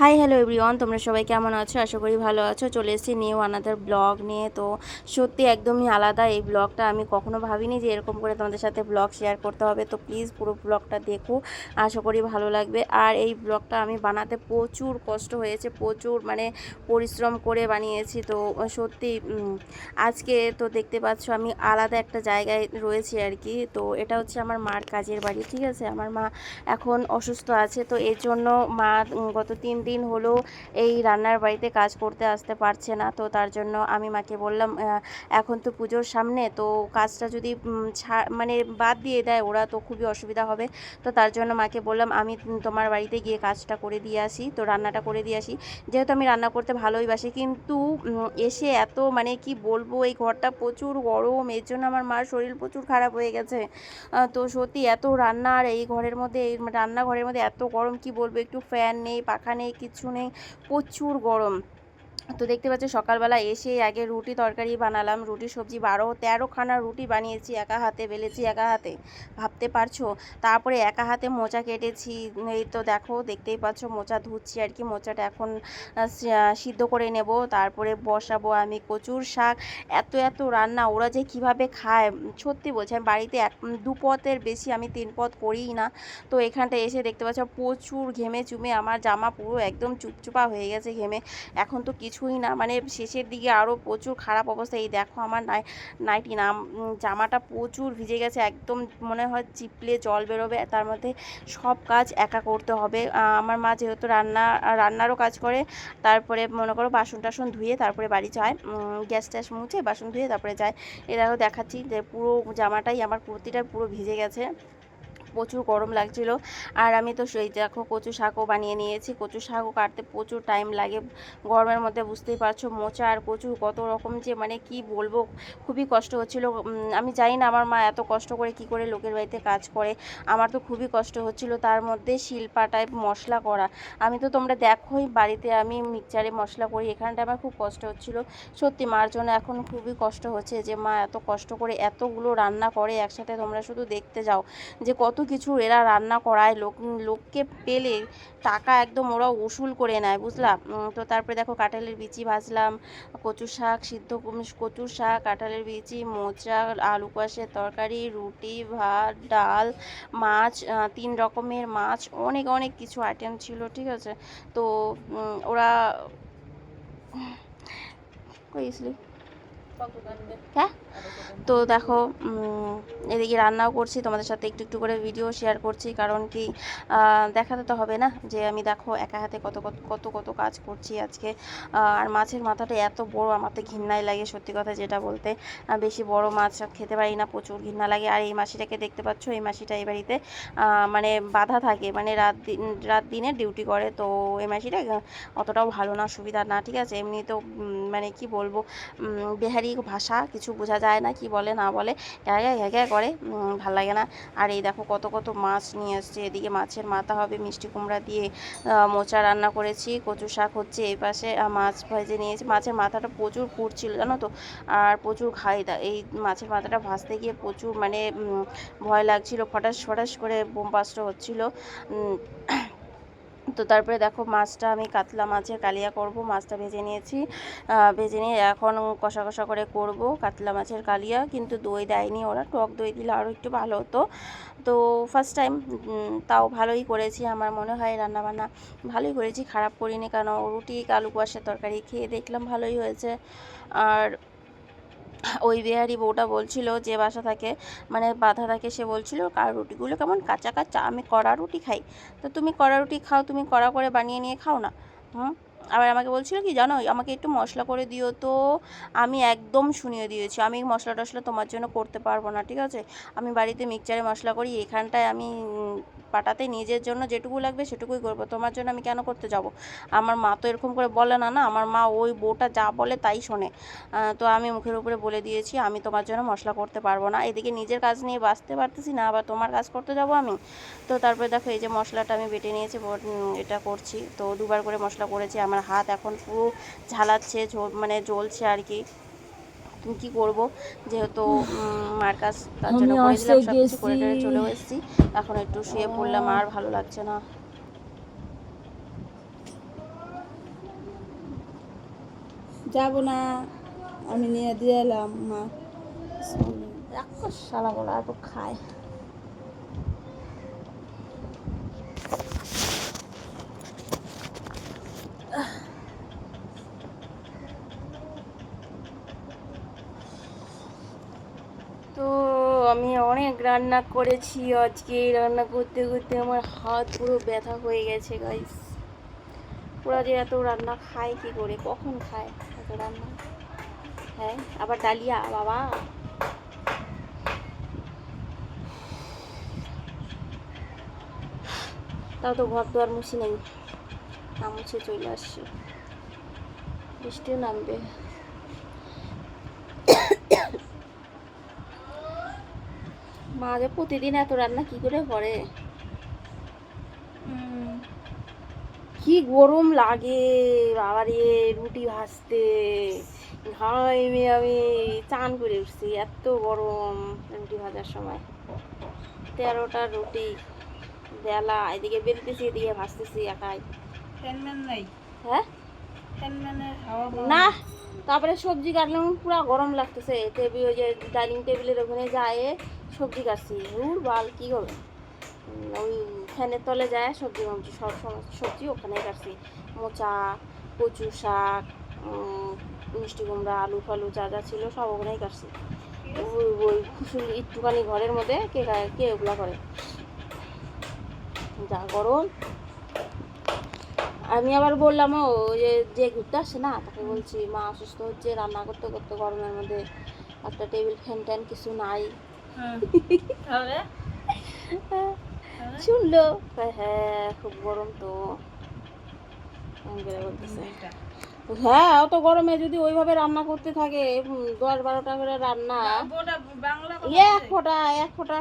Hi hello everyone, তোমরা সবাই কেমন আছো? আশা করি ভালো আছো। চলে এসেছি নিউ আনাদার ব্লগ নিয়ে। তো সত্যি একদমই আলাদা এই ব্লগটা। আমি কখনো ভাবিনি যে এরকম করে তোমাদের সাথে ব্লগ শেয়ার করতে হবে। তো প্লিজ পুরো ব্লগটা দেখো, আশা করি ভালো লাগবে। আর এই ব্লগটা আমি বানাতে প্রচুর কষ্ট হয়েছে, প্রচুর মানে পরিশ্রম করে বানিয়েছি। তো সত্যি আজকে তো দেখতে পাচ্ছ আমি আলাদা একটা জায়গায় রয়েছি আর কি। তো এটা হচ্ছে আমার মার কাজের বাড়ি, ঠিক আছে। আমার মা এখন অসুস্থ আছে, তো এর জন্য মা গত 3 দিন হলো এই রান্নার বাড়িতে কাজ করতে আসতে পারছে না। তো তার জন্য আমি মাকে বললাম এখন তো পুজোর সামনে, তো কাজটা যদি মানে বাদ দিয়ে দেয় ওরা, তো খুবই অসুবিধা হবে। তো তার জন্য মাকে বললাম আমি তোমার বাড়িতে গিয়ে কাজটা করে দিয়ে আসি, তো রান্নাটা করে দিয়ে আসি। যেহেতু আমি রান্না করতে ভালোই বাসি, কিন্তু এসে এত মানে কি বলবো, এই ঘরটা প্রচুর গরম, এর জন্য আমার মার শরীর প্রচুর খারাপ হয়ে গেছে। তো সত্যি এত রান্না, আর এই ঘরের মধ্যে, এই রান্নাঘরের মধ্যে এত গরম কি বলবো, একটু ফ্যান নেই, পাখা নেই, কিচ্ছু নেই, প্রচুর গরম। তো দেখতে পাচ্ছ সকালবেলা এসে আগে রুটি তরকারি বানালাম, রুটি সবজি 12-13খানা রুটি বানিয়েছি, একা হাতে বেলেছি, একা হাতে, ভাবতে পারছো। তারপরে একা হাতে মোচা কেটেছি। এই তো দেখো, দেখতেই পাচ্ছ মোচা ধুচ্ছি আর কি। মোচাটা এখন সিদ্ধ করে নেব, তারপরে বসাবো আমি কচুর শাক। এত এত রান্না, ওরা যে কিভাবে খায় সত্যি বলছি। আমি বাড়িতে 2 পদের বেশি আমি 3 পদ করিই না। তো এখানটা এসে দেখতে পাচ্ছ প্রচুর ঘেমে চুমে আমার জামা পুরো একদম চুপচুপা হয়ে গেছে ঘেমে। এখন তো কিছুই না, মানে শেষের দিকে আরও প্রচুর খারাপ অবস্থা। এই দেখো আমার নাইটি না, জামাটা প্রচুর ভিজে গেছে একদম, মনে হয় চিপলে জল বেরোবে। তার মধ্যে সব কাজ একা করতে হবে। আমার মা যেহেতু রান্নারও কাজ করে, তারপরে মনে করো বাসন টাসন ধুয়ে তারপরে বাড়ি যায়, গ্যাস ট্যাস মুছে বাসন ধুয়ে তারপরে যায়। এরাও দেখাচ্ছি যে পুরো জামাটাই আমার কুর্তিটা পুরো ভিজে গেছে, প্রচুর গরম লাগছিল। আর আমি তো সেই দেখো কচু শাকও বানিয়ে নিয়েছি। কচু শাকও কাটতে প্রচুর টাইম লাগে গরমের মধ্যে, বুঝতেই পারছো। মোচা আর কচু কত রকম যে মানে কি বলবো, খুবই কষ্ট হচ্ছিল। আমি জানি না আমার মা এত কষ্ট করে কি করে লোকের বাড়িতে কাজ করে, আমার তো খুবই কষ্ট হচ্ছিল। তার মধ্যে শিলপাটায় মশলা করা, আমি তো তোমরা দেখোই বাড়িতে আমি মিক্সচারে মশলা করি, এখানটা আমার খুব কষ্ট হচ্ছিল। সত্যি মার জন্য এখন খুবই কষ্ট হচ্ছে যে মা এত কষ্ট করে এতগুলো রান্না করে একসাথে। তোমরা শুধু দেখতে যাও যে কত কিছু এরা রান্না করায়, লোককে পেলে টাকা একদম ওরা উসুল করে নেয়, বুঝলাম। তো তারপরে দেখো কাঁঠালের বিচি ভাজলাম, কচু শাক সিদ্ধ, কচু শাক, কাঁঠালের বিচি, মোচা, আলু কোয়াশের তরকারি, রুটি, ভাত, ডাল, মাছ, 3 রকমের মাছ, অনেক অনেক কিছু আইটেম ছিল, ঠিক আছে। তো ওরা কইসলি হ্যাঁ। তো দেখো এদিকে রান্নাও করছি, তোমাদের সাথে একটু একটু করে ভিডিও শেয়ার করছি, কারণ কি দেখাতে তো হবে না যে আমি দেখো একা হাতে কত কত কত কত কাজ করছি আজকে। আর মাছের মাথাটা এত বড়, আমার তো ঘৃণাই লাগে সত্যি কথা যেটা বলতে। বেশি বড় মাছ খেতে পারি না, প্রচুর ঘৃণা লাগে। আর এই মাসিটাকে দেখতে পাচ্ছ, এই মাসিটা এই বাড়িতে মানে বাধা থাকে, মানে রাত দিনে ডিউটি করে। তো এই মাসিটা অতটাও ভালো না, সুবিধা না, ঠিক আছে। এমনি তো মানে কি বলবো, বিহারি ভাষা কিছু বোঝা যায় না, কি বলে না বলে, ঘ্যা ঘ্যা করে, ভাল লাগে না। আর এই দেখো কত কত মাছ নিয়ে আসছে, এদিকে মাছের মাথা হবে মিষ্টি কুমড়া দিয়ে, মোচা রান্না করেছি, কচু শাক হচ্ছে এই পাশে, মাছ ভেজে নিয়েছি। মাছের মাথাটা প্রচুর পুড়ছিল জানো তো, আর প্রচুর ঘাইদা। এই মাছের মাথাটা ভাজতে গিয়ে প্রচুর মানে ভয় লাগছিল, ফটাস ফটাস করে বোম বাস্ট হচ্ছিল। তো তারপরে দেখো মাছটা আমি কাতলা মাছের কালিয়া করব, মাছটা ভেজে নিয়েছি। ভেজে নিয়ে এখন কষা কষা করে করব কাতলা মাছের কালিয়া। কিন্তু দই দেয়নি ওরা, টক দই দিলে আরও একটু ভালো হতো। তো ফার্স্ট টাইম, তাও ভালোই করেছি, আমার মনে হয় রান্নাবান্না ভালোই করেছি, খারাপ করিনি। কারণ রুটি আলু কুয়াশার তরকারি খেয়ে দেখলাম ভালোই হয়েছে। আর ওই বিহারি বউটা বলছিল যে বাসা থাকে, মানে বাধা থাকে, সে বলছিল কার রুটিগুলো কেমন কাঁচা কাঁচা, আমি কড়া রুটি খাই। তো তুমি কড়া রুটি খাও, তুমি কড়া করে বানিয়ে নিয়ে খাও না। হুম। আবার আমাকে বলছিল কি জানো, আমাকে একটু মশলা করে দিও। তো আমি একদম শুনিয়ে দিয়েছি আমি মশলা টশলা তোমার জন্য করতে পারবো না, ঠিক আছে। আমি বাড়িতে মিক্সচারে মশলা করি, এখানটায় আমি পাটাতে নিজের জন্য যেটুকু লাগবে সেটুকুই করবো, তোমার জন্য আমি কেন করতে যাব। আমার মা তো এরকম করে বলে না, না, আমার মা ওই বউটা যা বলে তাই শোনে। তো আমি মুখের উপরে বলে দিয়েছি আমি তোমার জন্য মশলা করতে পারবো না। এদিকে নিজের কাজ নিয়ে বাঁচতে পারতেছি না, আবার তোমার কাজ করতে যাব আমি। তো তারপরে দেখো এই যে মশলাটা আমি বেটে নিয়েছি, এটা করছি। তো 2বার করে মশলা করেছি, আমার হাত এখন পুরো ঝালাচ্ছে, মানে জ্বলছে আর কি। তুমি কী করবো, যেহেতু মার কাজ, তার জন্য আমি করে আসে দিলাম, সব কিছু গেছি। করে টেরে চলেও এসেছি। এখন একটু শুয়ে পড়লাম, আর ভালো লাগছে না। যাব না, আমি নিয়ে দিয়ে এলাম মা। রাক্ষস শালা বলা এত খায়। তো আমি অনেক রান্না করেছি আজকে। রান্না করতে করতে আমার হাত পুরো ব্যথা হয়ে গেছে গাইস। ওরা যে এত রান্না খায় কি করে, কখন খায় এত রান্না? হ্যাঁ, আবার ডালিয়া বাবা। তাও তো ঘর দুয়ার মুছি নেই, না মুছে চলে আসছি। বৃষ্টিও নামবে। মা যে প্রতিদিন এত রান্না কি করে করে? কি গরম লাগে বাবারে, রুটি ভাজতে ঘামে, আমি চান করে উঠছি, এত গরম। রুটি ভাজার সময় 13টা রুটি বেলা, এদিকে বেলতেছি এদিকে ভাজতেছি একাই। ফ্যানম্যান নাই? হ্যাঁ, ফ্যানম্যানের হাওয়া পাওয়া না। যায়? তারপরে সবজি কাটলাম, পুরো গরম লাগতেছে। টেবিল, ওই যে ডাইনিং টেবিলের ওখানে যায় সবজি কাটছি, রুর বাল কি হবে। ওই ফ্যানের তলে যায় সবজি মামছি, সব সমস্ত সবজি ওখানেই কাটছি। মোচা, কচু শাক, মিষ্টি কুমড়া, আলু ফালু যা যা ছিল সব ওখানেই কাটছি। ওই ওই খুশুল একটুখানি ঘরের মধ্যে কে ওগুলা করে, যা গরম। আমি আবার বললাম, ও যে ঘুরতে আসছে না, তাকে বলছি মা অসুস্থ হচ্ছে, রান্না করতে করতে গরমের মধ্যে একটা টেবিল ফ্যান ট্যান কিছু নাই। শুনলো, হ্যাঁ খুব গরম তো বলতেছে। হ্যাঁ, অত গরমে যদি ওইভাবে রান্না করতে থাকে, 10-12টা করে রান্না, এক ফোঁটা